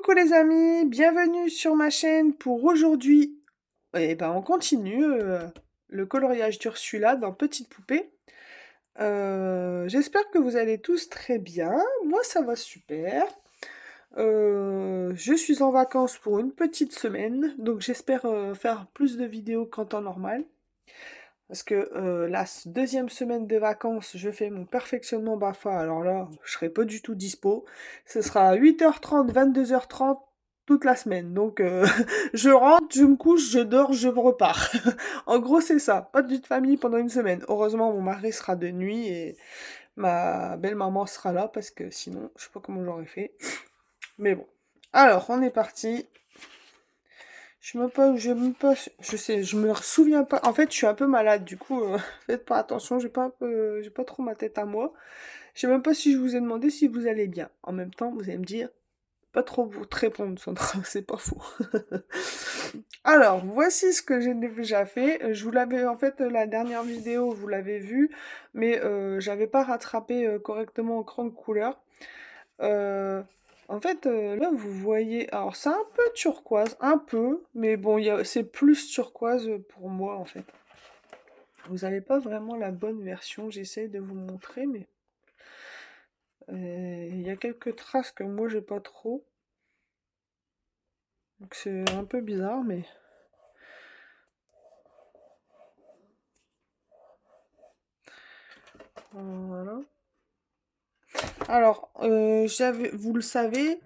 Coucou les amis, bienvenue sur ma chaîne pour aujourd'hui. On continue le coloriage d'Ursula dans Petite Poupée. J'espère que vous allez tous très bien. Moi ça va super. Je suis en vacances pour une petite semaine, donc j'espère faire plus de vidéos qu'en temps normal. Parce que deuxième semaine de vacances, je fais mon perfectionnement BAFA. Alors là, je serai pas du tout dispo. Ce sera 8h30, 22h30 toute la semaine. Donc je rentre, je me couche, je dors, je repars. En gros, c'est ça. Pas de vie de famille pendant une semaine. Heureusement, mon mari sera de nuit et ma belle-maman sera là parce que sinon, je sais pas comment j'aurais fait. Mais bon. Alors, on est parti. Je sais, je me souviens pas. En fait, je suis un peu malade, du coup, faites pas attention, j'ai pas trop ma tête à moi. Je sais même pas si je vous ai demandé si vous allez bien. En même temps, vous allez me dire, pas trop vous te répondre, Sandra, c'est pas faux. Alors, voici ce que j'ai déjà fait. Je vous l'avais, en fait, la dernière vidéo, vous l'avez vu, mais j'avais pas rattrapé correctement au cran de couleur. Euh, là, vous voyez, alors c'est un peu turquoise, un peu, mais bon, c'est plus turquoise pour moi, en fait. Vous n'avez pas vraiment la bonne version, j'essaye de vous montrer, mais il y a quelques traces que moi, j'ai pas trop. Donc c'est un peu bizarre, mais... Voilà. Alors, vous le savez,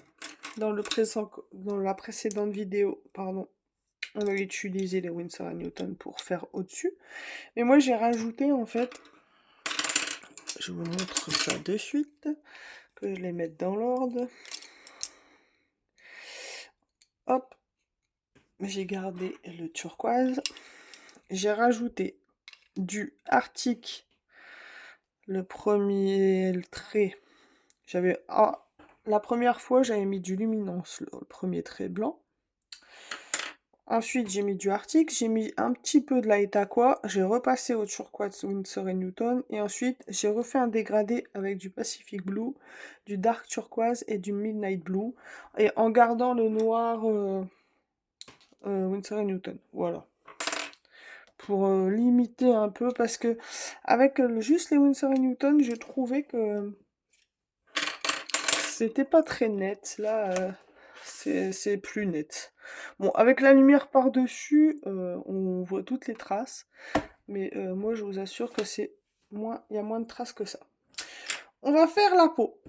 dans la précédente vidéo, pardon, on a utilisé les Winsor & Newton pour faire au-dessus. Mais moi, j'ai rajouté, en fait, je vous montre ça de suite, que je les mette dans l'ordre. Hop, j'ai gardé le turquoise. J'ai rajouté du Arctic, le premier trait. La première fois, j'avais mis du Luminance, le premier trait blanc. Ensuite, j'ai mis du Arctic, j'ai mis un petit peu de Light Aqua, j'ai repassé au turquoise Winsor & Newton, et ensuite, j'ai refait un dégradé avec du Pacific Blue, du Dark Turquoise et du Midnight Blue, et en gardant le noir Winsor & Newton, voilà. Pour limiter un peu, parce que avec juste les Winsor & Newton, je trouvais que c'était pas très net, là... c'est plus net. Bon, avec la lumière par-dessus, on voit toutes les traces. Mais moi, je vous assure que il y a moins de traces que ça. On va faire la peau.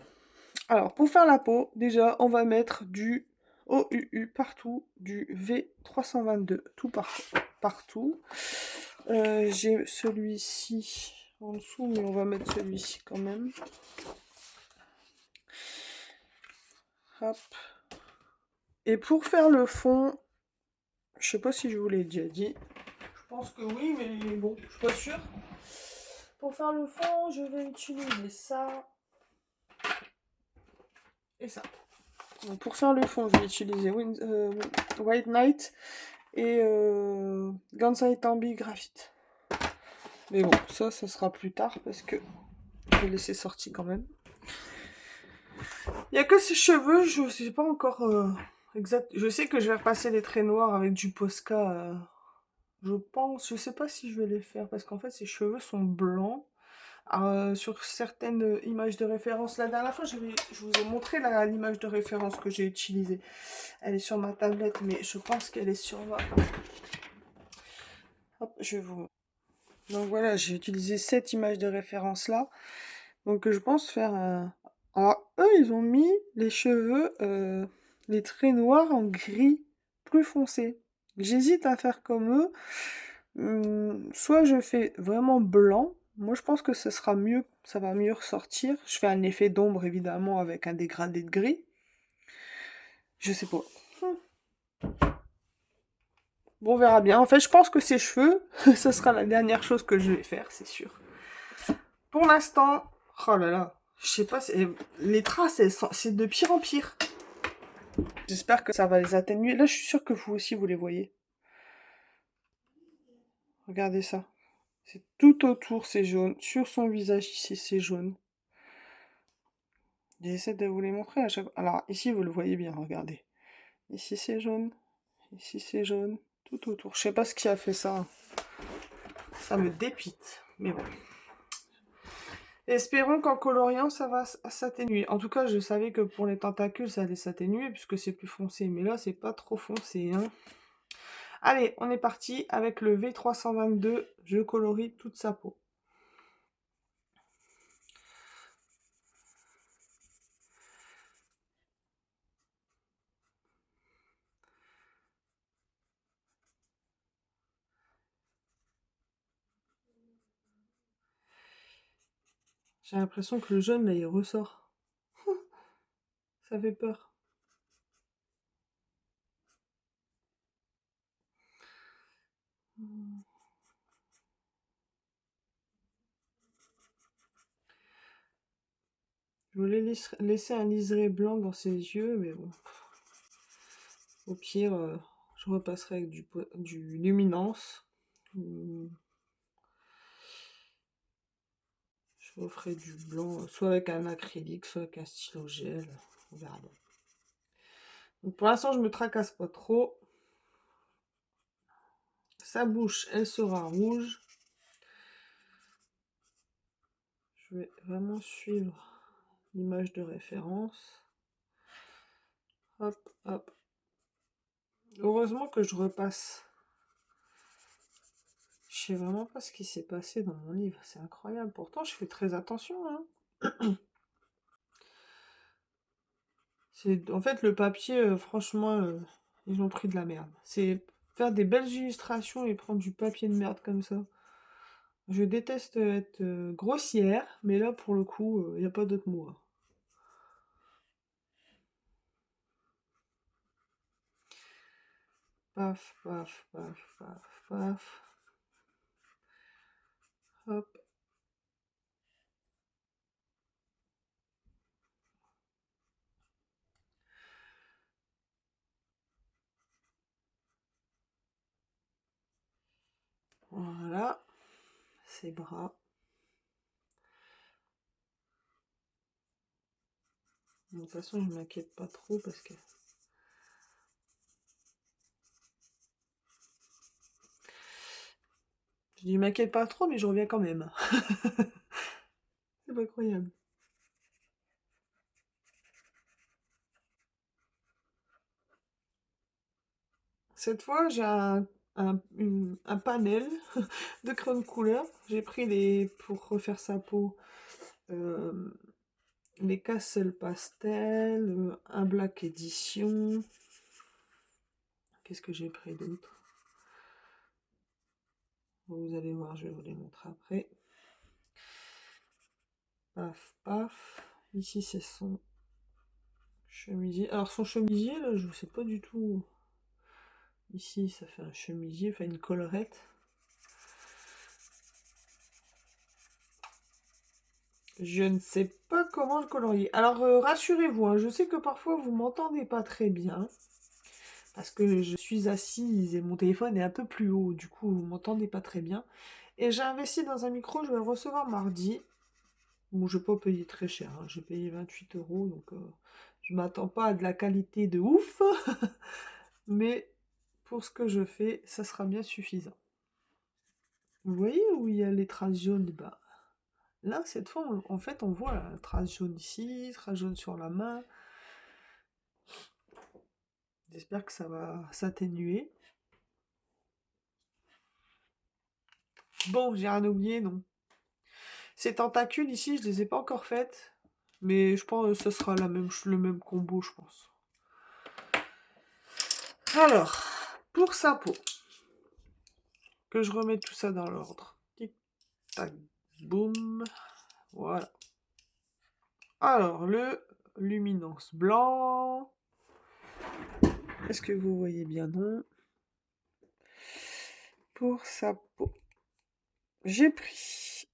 Alors, pour faire la peau, déjà, on va mettre du OUU partout, du V322 tout partout. J'ai celui-ci en dessous, mais on va mettre celui-ci quand même. Hop. Et pour faire le fond, je sais pas si je vous l'ai déjà dit. Je pense que oui, mais bon, je suis pas sûre. Pour faire le fond, je vais utiliser ça et ça. Donc pour faire le fond, je vais utiliser White Knight et Gansai Tambi Graphite. Mais bon, ça sera plus tard parce que je vais laisser sortir quand même. Il n'y a que ses cheveux, je sais pas encore exact. Je sais que je vais repasser les traits noirs avec du Posca. Je pense, je sais pas si je vais les faire parce qu'en fait ses cheveux sont blancs. Sur certaines images de référence, la dernière fois je vous ai montré l'image de référence que j'ai utilisée. Elle est sur ma tablette, mais je pense qu'elle est sur ma... Hop, je vous... Donc voilà, j'ai utilisé cette image de référence là. Donc je pense faire un... Alors eux, ils ont mis les cheveux, les traits noirs en gris plus foncé. J'hésite à faire comme eux. Soit je fais vraiment blanc. Moi, je pense que ce sera mieux, ça va mieux ressortir. Je fais un effet d'ombre, évidemment, avec un dégradé de gris. Je sais pas. Bon, on verra bien. En fait, je pense que ces cheveux, ce sera la dernière chose que je vais faire, c'est sûr. Pour l'instant, oh là là, je sais pas, les traces, c'est de pire en pire. J'espère que ça va les atténuer. Là, je suis sûre que vous aussi, vous les voyez. Regardez ça. C'est tout autour, c'est jaune. Sur son visage, ici, c'est jaune. J'essaie de vous les montrer à chaque fois. Alors, ici, vous le voyez bien, regardez. Ici c'est jaune. Ici c'est jaune. Tout autour. Je sais pas ce qui a fait ça. Ça me dépite. Mais bon. Espérons qu'en coloriant, ça va s'atténuer. En tout cas, je savais que pour les tentacules, ça allait s'atténuer puisque c'est plus foncé. Mais là, c'est pas trop foncé, hein. Allez, on est parti avec le V322. Je colorie toute sa peau. J'ai l'impression que le jaune, là, il ressort. Ça fait peur. Je voulais laisser un liseré blanc dans ses yeux, mais bon. Au pire, je repasserai avec du luminance. Ou je referai du blanc, soit avec un acrylique, soit avec un stylo gel. On verra bien. Donc pour l'instant, je me tracasse pas trop. Sa bouche, elle sera rouge. Je vais vraiment suivre l'image de référence. Hop, hop. Heureusement que je repasse. Je sais vraiment pas ce qui s'est passé dans mon livre. C'est incroyable. Pourtant, je fais très attention, hein. En fait, le papier, franchement, ils ont pris de la merde. C'est faire des belles illustrations et prendre du papier de merde comme ça. Je déteste être grossière, mais là, pour le coup, il n'y a pas d'autre mot, hein. Paf, paf, paf, paf, paf. Hop. Voilà. Ses bras. De toute façon, je m'inquiète pas trop parce que... Je dis, m'inquiète pas trop, mais je reviens quand même. C'est pas incroyable. Cette fois, j'ai un panel de crayons de couleur. J'ai pris pour refaire sa peau, euh, les Castle Pastel, un Black Edition. Qu'est-ce que j'ai pris d'autre? Vous allez voir, je vais vous les montrer après. Paf, paf. Ici, c'est son chemisier. Alors, son chemisier, là, je ne sais pas du tout. Ici, ça fait un chemisier, enfin une collerette. Je ne sais pas comment le colorier. Alors, rassurez-vous, hein, je sais que parfois, vous m'entendez pas très bien. Parce que je suis assise et mon téléphone est un peu plus haut. Du coup, vous m'entendez pas très bien. Et j'ai investi dans un micro, je vais le recevoir mardi. Bon, je n'ai pas payé très cher, hein. J'ai payé 28 euros, donc je m'attends pas à de la qualité de ouf. Mais pour ce que je fais, ça sera bien suffisant. Vous voyez où il y a les traces jaunes? Bah, là, cette fois, en fait, on voit la trace jaune ici, trace jaune sur la main. J'espère que ça va s'atténuer. Bon, j'ai rien oublié, non. Ces tentacules ici, je les ai pas encore faites. Mais je pense que ce sera le même combo, je pense. Alors, pour sa peau, que je remette tout ça dans l'ordre. Tic, tac, boum. Voilà. Alors, le luminance blanc. Est-ce que vous voyez bien? Non. Pour sa peau, j'ai pris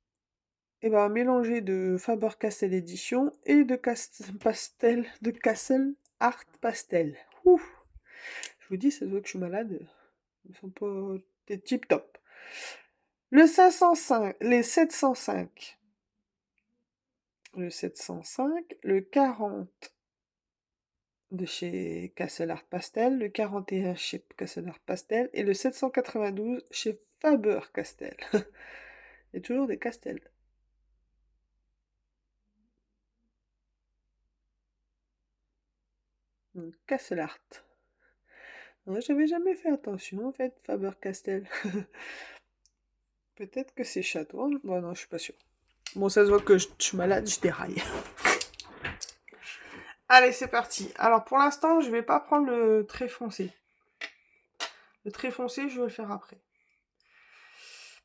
un mélangé de Faber-Castell Edition et de Castle Art Pastel. Ouh. Je vous dis, ça se voit que je suis malade. Ils ne sont pas des tip top. Le 505, les 705. Le 705, le 40, de chez Castle Art Pastel, le 41 chez Castle Art Pastel et le 792 chez Faber-Castell. Il y a toujours des Castels. Castle Art. Ouais, j'avais jamais fait attention en fait, Faber-Castell. Peut-être que c'est château. Bon, non, je suis pas sûre. Bon, ça se voit que je suis malade, je déraille. Allez, c'est parti. Alors, pour l'instant, je vais pas prendre le trait foncé. Le trait foncé, je vais le faire après.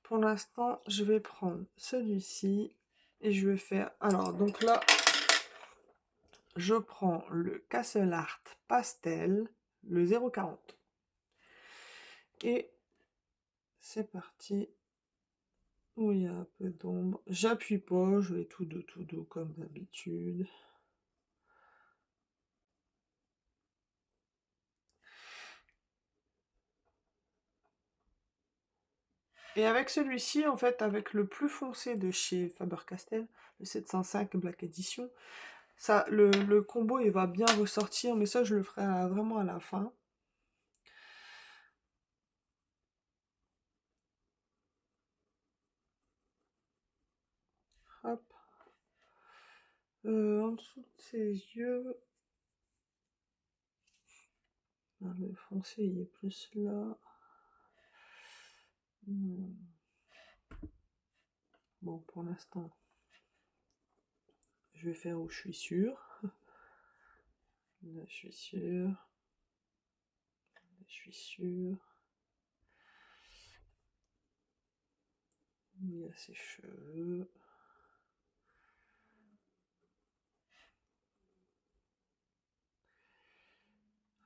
Pour l'instant, je vais prendre celui-ci et je vais faire... Alors, donc là, je prends le Castle Art Pastel, le 0,40. Et c'est parti. Où il y a un peu d'ombre. J'appuie pas, je vais tout doux comme d'habitude. Et avec celui-ci, en fait, avec le plus foncé de chez Faber-Castell, le 705 Black Edition, ça, le combo, il va bien ressortir, mais ça, je le ferai vraiment à la fin. Hop. En dessous de ses yeux, le foncé, il est plus là. Bon, pour l'instant, je vais faire où je suis sûr. Là, je suis sûr. Là, je suis sûr. Il y a ses cheveux.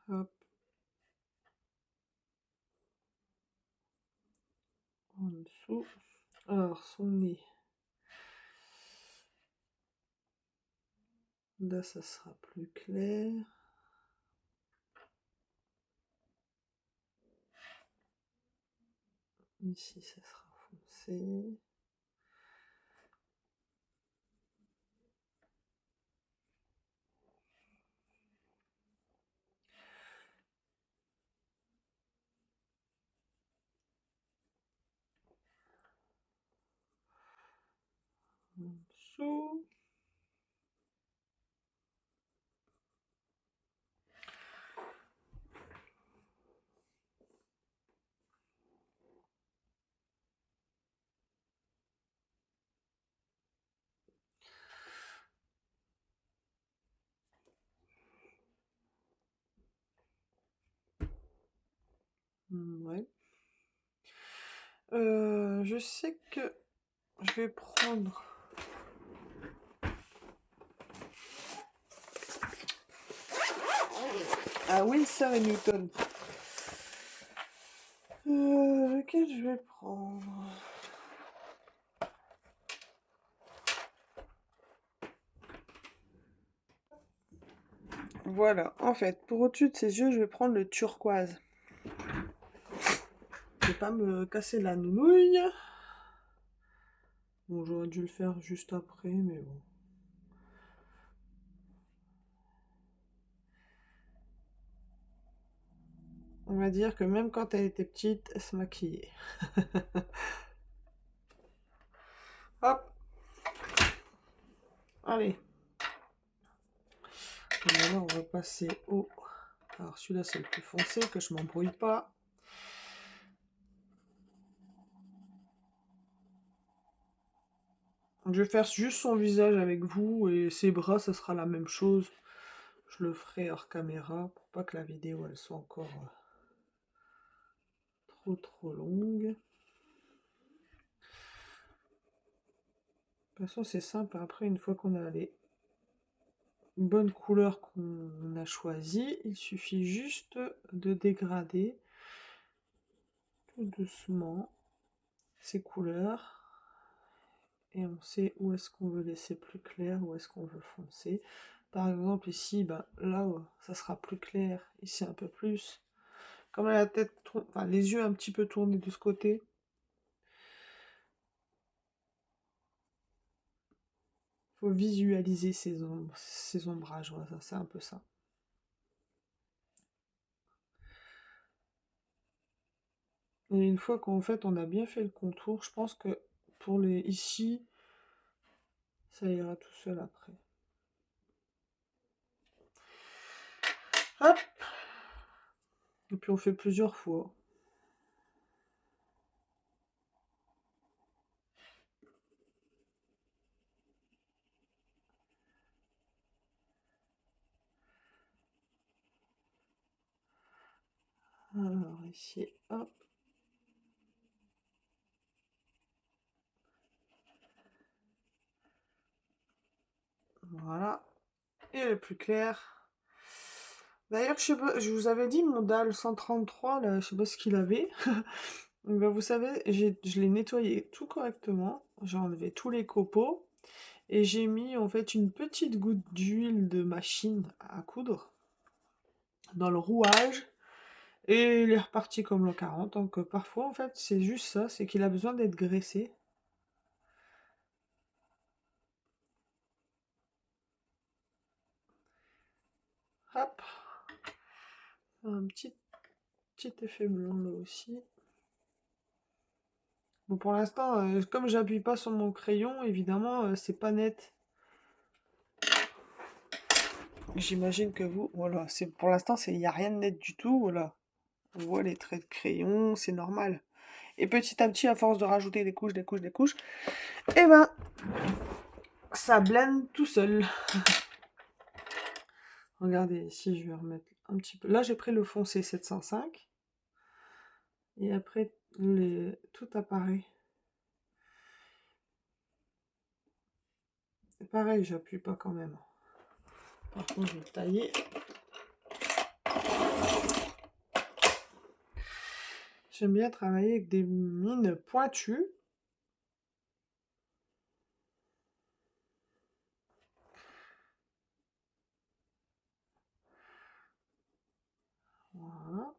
Hop. En dessous. Alors, son nez. Là, ça sera plus clair. Ici, ça sera foncé. En dessous. Ouais. Je sais que je vais prendre... Ah, Winsor et Newton. Lequel je vais prendre? Voilà, en fait, pour au-dessus de ses yeux, je vais prendre le turquoise. Je vais pas me casser la nounouille. Bon, j'aurais dû le faire juste après, mais bon. On va dire que même quand elle était petite, elle se maquillait. Hop. Allez. Et maintenant, on va passer au... Alors, celui-là, c'est le plus foncé, que je m'embrouille pas. Je vais faire juste son visage avec vous, et ses bras, ça sera la même chose. Je le ferai hors caméra, pour pas que la vidéo, elle soit encore trop longue. De toute façon, c'est simple. Après, une fois qu'on a les bonnes couleurs qu'on a choisies, il suffit juste de dégrader tout doucement ces couleurs. Et on sait où est-ce qu'on veut laisser plus clair, où est-ce qu'on veut foncer. Par exemple, ici, bah, là, ça sera plus clair. Ici, un peu plus. Comme elle a la tête, enfin, les yeux un petit peu tournés de ce côté. Faut visualiser ces ombrages, voilà, c'est un peu ça. Et une fois qu'en fait on a bien fait le contour, je pense que pour les ici, ça ira tout seul après. Hop! Et puis on fait plusieurs fois. Alors ici, hop. Voilà. Et le plus clair. D'ailleurs, je sais pas, je vous avais dit mon dalle 133, là, je sais pas ce qu'il avait. Ben, vous savez, je l'ai nettoyé tout correctement. J'ai enlevé tous les copeaux. Et j'ai mis en fait une petite goutte d'huile de machine à coudre dans le rouage. Et il est reparti comme le 40. Donc parfois, en fait, c'est juste ça, c'est qu'il a besoin d'être graissé. Hop. Un petit effet blanc là aussi. Bon, pour l'instant, comme j'appuie pas sur mon crayon, évidemment, c'est pas net. J'imagine que vous, voilà, c'est pour l'instant, il n'y a rien de net du tout, voilà. On voit les traits de crayon, c'est normal. Et petit à petit, à force de rajouter des couches, des couches, des couches, eh ben, ça blende tout seul. Regardez, ici, je vais remettre un petit peu. Là, j'ai pris le foncé 705. Et après, tout apparaît. C'est pareil, j'appuie pas quand même. Par contre, je vais tailler. J'aime bien travailler avec des mines pointues. Voilà.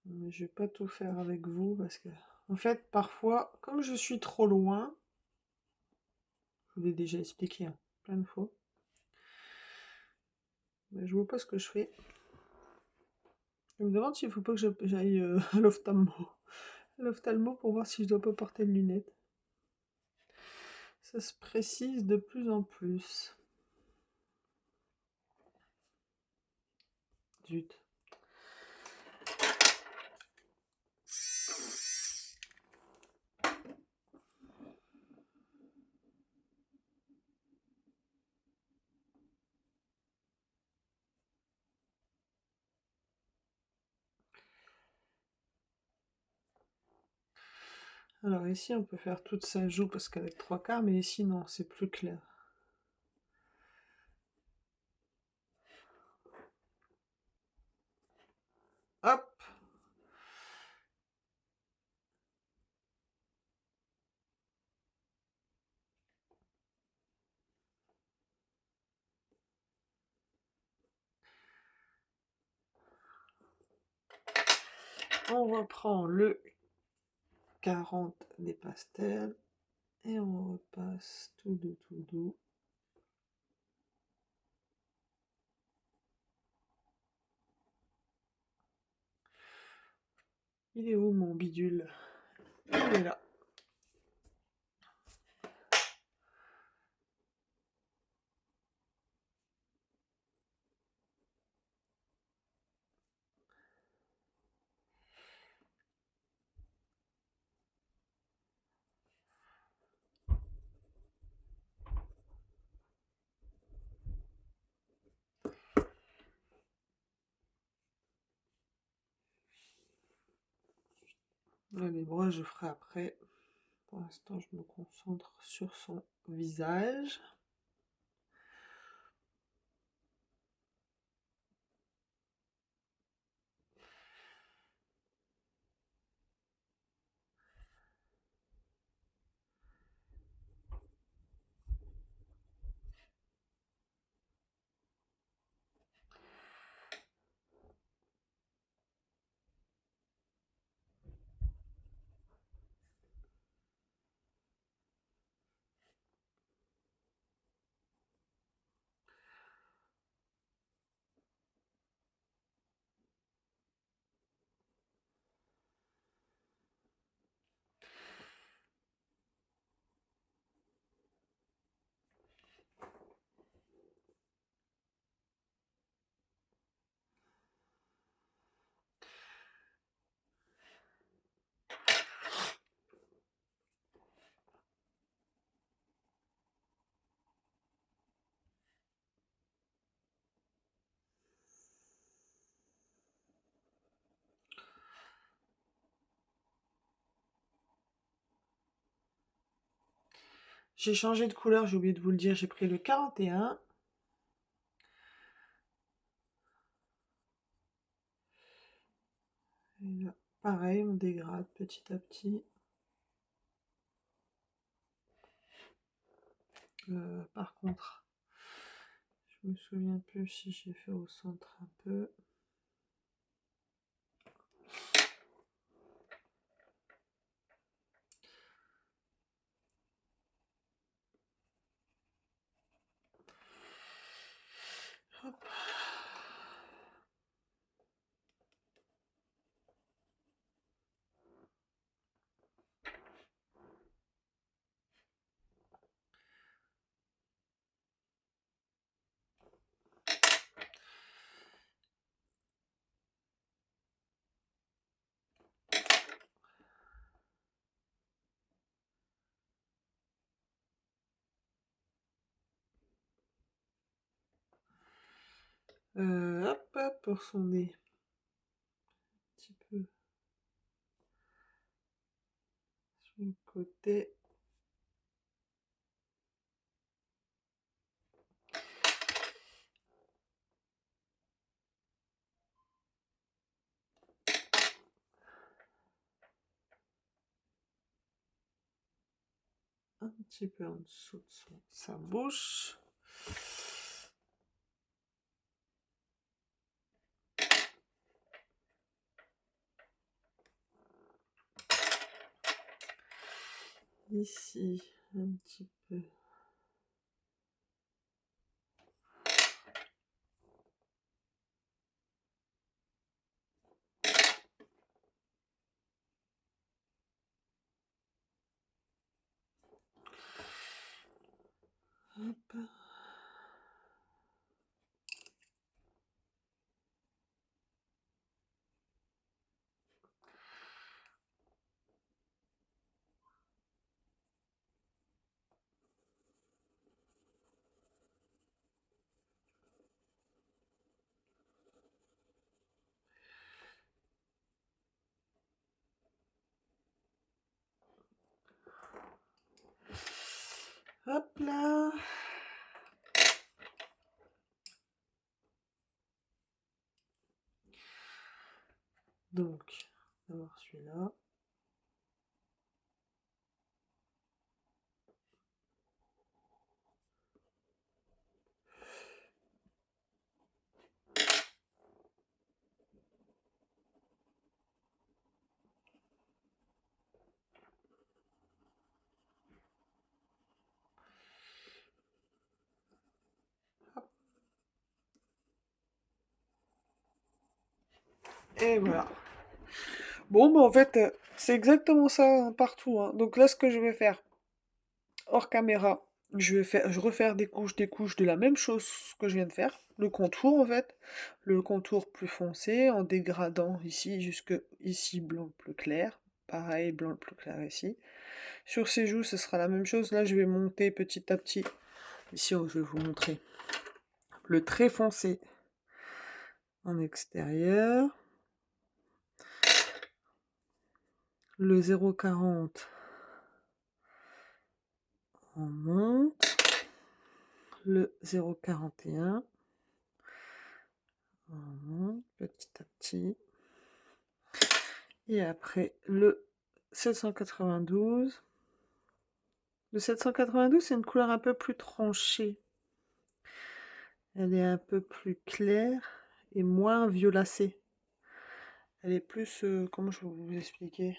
Mais je vais pas tout faire avec vous parce que, en fait, parfois, comme je suis trop loin, je vous l'ai déjà expliqué hein, plein de fois, mais je vois pas ce que je fais. Je me demande s'il faut pas que j'aille à l'ophtalmo. À l'ophtalmo pour voir si je dois pas porter de lunettes. Ça se précise de plus en plus. Zut. Alors ici, on peut faire toute sa joue parce qu'avec 3/4, mais ici, non, c'est plus clair. Hop! On reprend le 40 des pastels et on repasse tout doux, tout doux. Il est où mon bidule? Il est là. Là, les bras, je ferai après. Pour l'instant, je me concentre sur son visage. J'ai changé de couleur, j'ai oublié de vous le dire, j'ai pris le 41. Et là, pareil, on dégrade petit à petit. Par contre, je me souviens plus si j'ai fait au centre un peu. Hop. Hop, pour son nez. Un petit peu sur le côté. Un petit peu en dessous de sa bouche. Ici, un petit peu. Hop. Hop là. Donc, on va voir celui-là. Hop. Et voilà. Bon, bah en fait, c'est exactement ça hein, partout, hein. Donc là, ce que je vais faire, hors caméra, je refaire des couches de la même chose que je viens de faire. Le contour, en fait. Le contour plus foncé, en dégradant ici, jusque ici, blanc plus clair. Pareil, blanc plus clair ici. Sur ses joues, ce sera la même chose. Là, je vais monter petit à petit. Ici, je vais vous montrer le très foncé en extérieur. Le 0,40 on monte, le 0,41 on monte petit à petit, et après le 792. Le 792 c'est une couleur un peu plus tranchée, elle est un peu plus claire et moins violacée, elle est plus, comment je vais vous expliquer,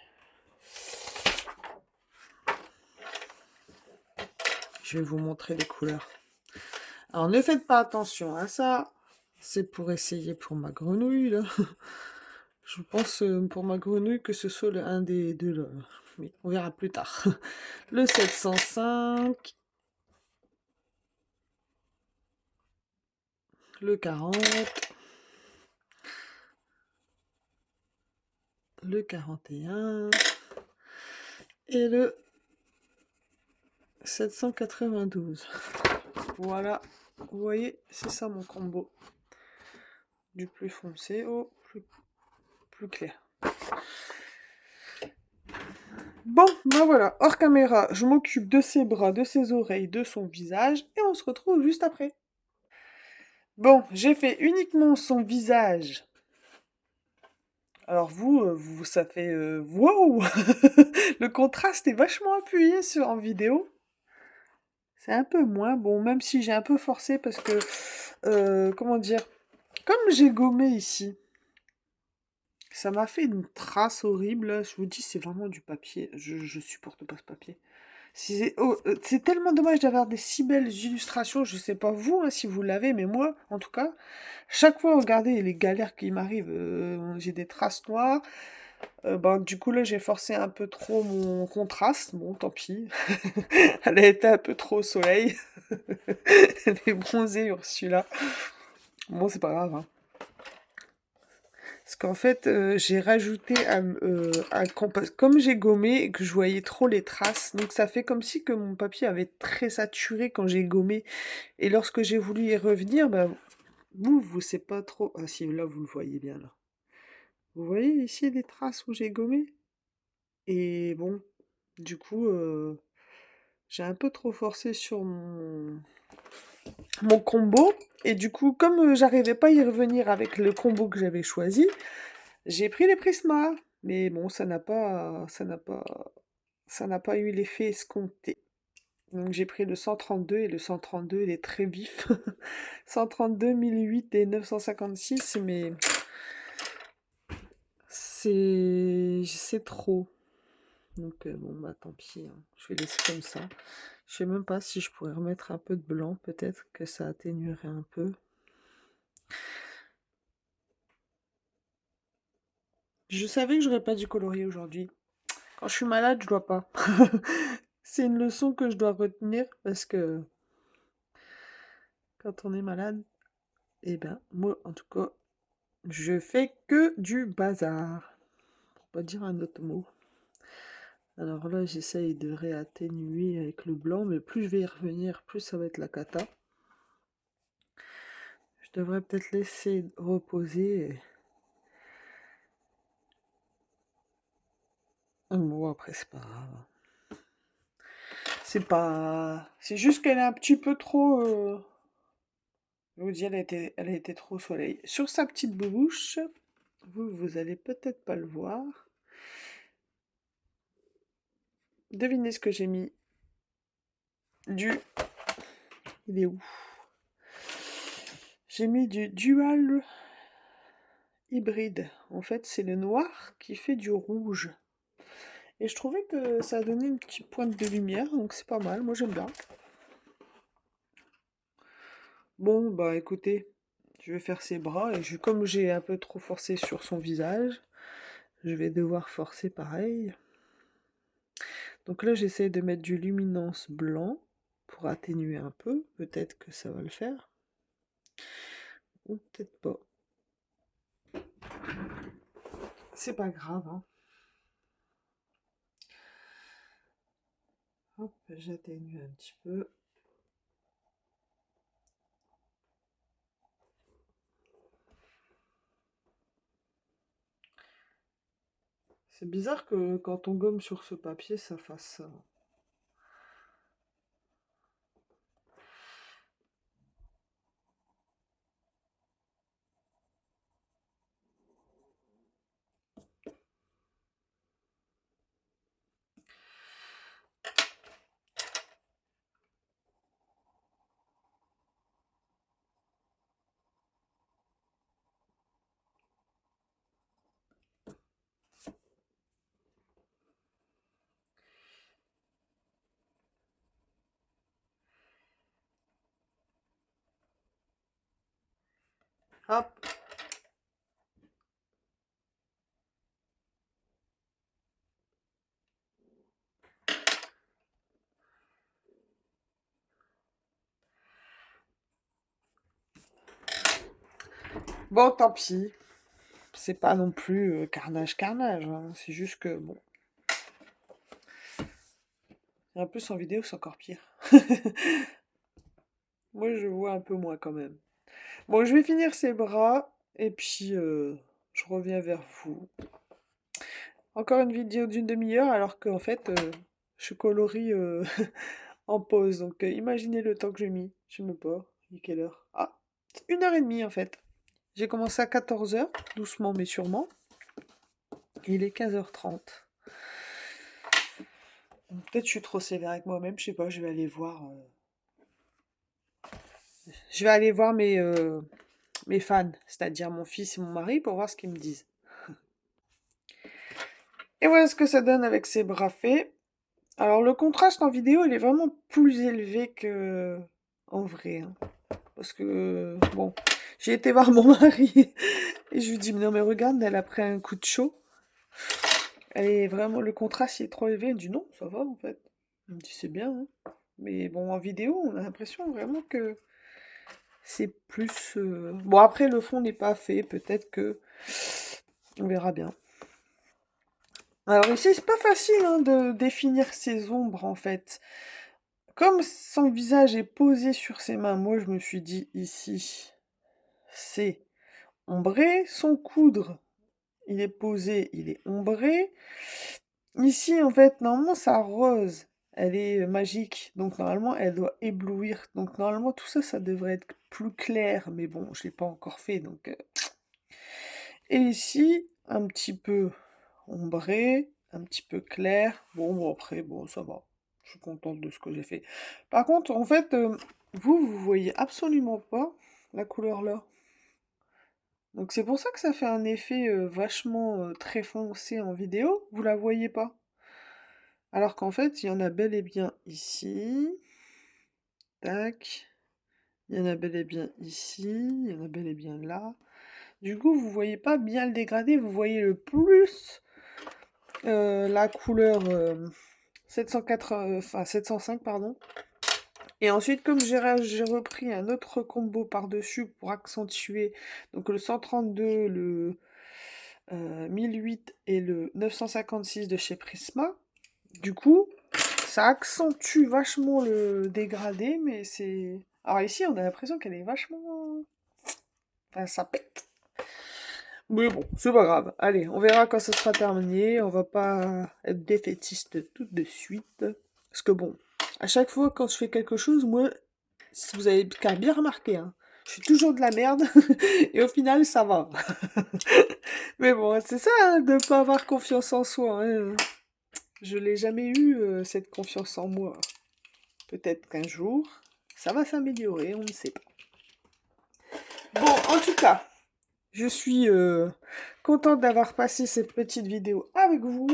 je vais vous montrer les couleurs. Alors ne faites pas attention à ça, c'est pour essayer pour ma grenouille là. Je pense pour ma grenouille que ce soit un des deux là. Mais on verra plus tard. Le 705, le 40, le 41 et le 792. Voilà, vous voyez, c'est ça mon combo. Du plus foncé au plus clair. Bon, ben voilà, hors caméra, je m'occupe de ses bras, de ses oreilles, de son visage, et on se retrouve juste après. Bon, j'ai fait uniquement son visage. Alors vous, ça fait wow! Le contraste est vachement appuyé en vidéo. C'est un peu moins bon, même si j'ai un peu forcé parce que, comment dire, comme j'ai gommé ici, ça m'a fait une trace horrible. Je vous dis, c'est vraiment du papier. Je supporte pas ce papier. C'est tellement dommage d'avoir des si belles illustrations. Je sais pas vous, hein, si vous l'avez, mais moi, en tout cas, chaque fois, regardez les galères qui m'arrivent. J'ai des traces noires. Ben, du coup, là, j'ai forcé un peu trop mon contraste. Bon, tant pis. Elle a été un peu trop au soleil. Elle est bronzée, Ursula. Bon, c'est pas grave, hein. Parce qu'en fait, j'ai rajouté comme j'ai gommé et que je voyais trop les traces, donc ça fait comme si que mon papier avait très saturé quand j'ai gommé. Et lorsque j'ai voulu y revenir, bah, vous, c'est pas trop... Ah si, là, vous le voyez bien, là. Vous voyez ici les traces où j'ai gommé? Et bon, du coup, j'ai un peu trop forcé sur mon combo. Et du coup, comme j'arrivais pas à y revenir avec le combo que j'avais choisi, j'ai pris les Prisma. Mais bon, ça n'a pas eu l'effet escompté. Donc j'ai pris le 132 et le 132 il est très vif. 132, 1008 et 956, mais c'est trop. Donc bon bah tant pis, hein. Je vais laisser comme ça. Je sais même pas si je pourrais remettre un peu de blanc, peut-être que ça atténuerait un peu. Je savais que j'aurais pas dû colorier aujourd'hui. Quand je suis malade, je dois pas. C'est une leçon que je dois retenir parce que quand on est malade, eh ben moi en tout cas, je fais que du bazar. Pour pas dire un autre mot. Alors là, j'essaye de réatténuer avec le blanc, mais plus je vais y revenir, plus ça va être la cata. Je devrais peut-être laisser reposer. Bon, après, c'est pas grave. C'est juste qu'elle est un petit peu trop... Je vous dis, elle a été trop au soleil. Sur sa petite bouche, vous allez peut-être pas le voir. Devinez ce que j'ai mis. Du... Il est où? J'ai mis du dual hybride. En fait, c'est le noir qui fait du rouge. Et je trouvais que ça a donné une petite pointe de lumière, donc c'est pas mal, moi j'aime bien. Bon, bah écoutez, je vais faire ses bras, et comme j'ai un peu trop forcé sur son visage, je vais devoir forcer pareil. Donc là, j'essaie de mettre du luminance blanc pour atténuer un peu, peut-être que ça va le faire. Ou peut-être pas. C'est pas grave, hein. Hop, j'atténue un petit peu. C'est bizarre que quand on gomme sur ce papier, ça fasse ça. Hop. Bon, tant pis. C'est pas non plus carnage, hein. C'est juste que, bon. Et en plus, en vidéo, c'est encore pire. Moi, je vois un peu moins quand même. Bon, je vais finir ces bras, et puis je reviens vers vous. Encore une vidéo d'une demi-heure alors qu'en fait, je colorie en pause. Donc imaginez le temps que j'ai mis. Je sais même pas. Il est quelle heure? Ah, 1h30 en fait. J'ai commencé à 14h, doucement mais sûrement. Et il est 15h30. Peut-être je suis trop sévère avec moi-même, je sais pas, je vais aller voir. Je vais aller voir mes fans, c'est-à-dire mon fils et mon mari, pour voir ce qu'ils me disent. Et voilà ce que ça donne avec ces bras faits. Alors le contraste en vidéo, il est vraiment plus élevé que en vrai, hein. Parce que, bon, j'ai été voir mon mari et je lui dis, non mais regarde, elle a pris un coup de chaud. Elle est vraiment, le contraste il est trop élevé. Elle me dit, non, ça va en fait. Elle me dit, c'est bien, hein. Mais bon, en vidéo, on a l'impression vraiment que c'est plus... Bon, après, le fond n'est pas fait, peut-être que... On verra bien. Alors ici, c'est pas facile hein, de définir ses ombres, en fait. Comme son visage est posé sur ses mains, moi, je me suis dit, ici, c'est ombré. Son coudre, il est posé, il est ombré. Ici, en fait, normalement, sa rose, elle est magique. Donc, normalement, elle doit éblouir. Donc, normalement, tout ça, ça devrait être plus clair. Mais bon, je l'ai pas encore fait, donc... Et ici, un petit peu ombré, un petit peu clair. Bon, après, bon, ça va. Je suis contente de ce que j'ai fait. Par contre, en fait, vous voyez absolument pas la couleur là. Donc c'est pour ça que ça fait un effet vachement très foncé en vidéo. Vous la voyez pas. Alors qu'en fait, il y en a bel et bien ici. Tac. Il y en a bel et bien ici. Il y en a bel et bien là. Du coup, vous voyez pas bien le dégradé. Vous voyez le plus la couleur 705, pardon. Et ensuite, comme j'ai repris un autre combo par-dessus pour accentuer, donc le 132, le 1008 et le 956 de chez Prisma, du coup, ça accentue vachement le dégradé, mais c'est... Alors ici, on a l'impression qu'elle est vachement... Enfin, ça pète. Mais bon, c'est pas grave. Allez, on verra quand ça sera terminé. On va pas être défaitiste tout de suite. Parce que bon, à chaque fois quand je fais quelque chose, moi, vous avez qu'à bien remarquer, hein, je suis toujours de la merde. Et au final, ça va. Mais bon, c'est ça, hein, de pas avoir confiance en soi, hein. Je l'ai jamais eu, cette confiance en moi. Peut-être qu'un jour, ça va s'améliorer, on ne sait pas. Bon, en tout cas... Je suis contente d'avoir passé cette petite vidéo avec vous.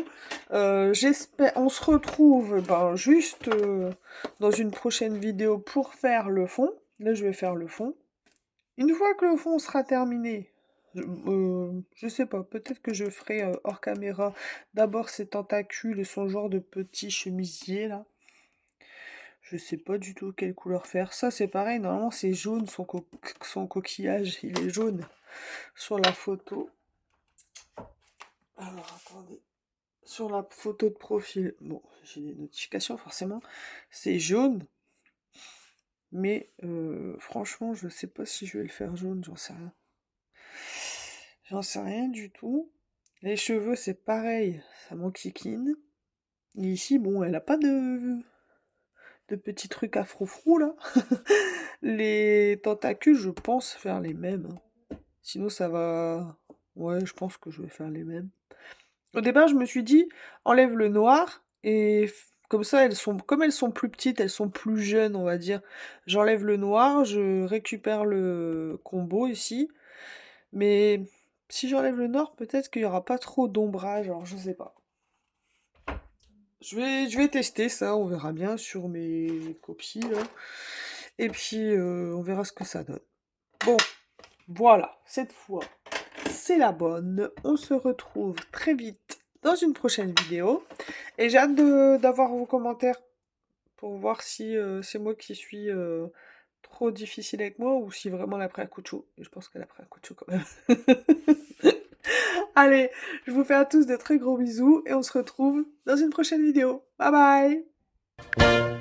J'espère, on se retrouve juste dans une prochaine vidéo pour faire le fond. Là, je vais faire le fond. Une fois que le fond sera terminé, je sais pas, peut-être que je ferai hors caméra d'abord ses tentacules et son genre de petit chemisier là. Je sais pas du tout quelle couleur faire. Ça, c'est pareil, normalement c'est jaune, son coquillage, il est jaune sur la photo. Alors, attendez. Sur la photo de profil, bon, j'ai des notifications forcément, c'est jaune. Mais franchement, je sais pas si je vais le faire jaune, j'en sais rien. J'en sais rien du tout. Les cheveux, c'est pareil, ça m'enquiquine. Et ici, bon, elle a pas de petits trucs à froufrou là. Les tentacules, je pense faire les mêmes, hein. Sinon, ça va... Ouais, je pense que je vais faire les mêmes. Au départ, je me suis dit, enlève le noir, et comme ça, comme elles sont plus petites, elles sont plus jeunes, on va dire. J'enlève le noir, je récupère le combo ici. Mais si j'enlève le noir, peut-être qu'il n'y aura pas trop d'ombrage, alors je sais pas. Je vais tester ça, on verra bien sur mes copies, là. Et puis, on verra ce que ça donne. Bon, voilà, cette fois, c'est la bonne. On se retrouve très vite dans une prochaine vidéo. Et j'ai hâte d'avoir vos commentaires pour voir si c'est moi qui suis trop difficile avec moi ou si vraiment elle a pris un coup de chaud. Et je pense qu'elle a pris un coup de chaud quand même. Allez, je vous fais à tous de très gros bisous et on se retrouve dans une prochaine vidéo. Bye bye!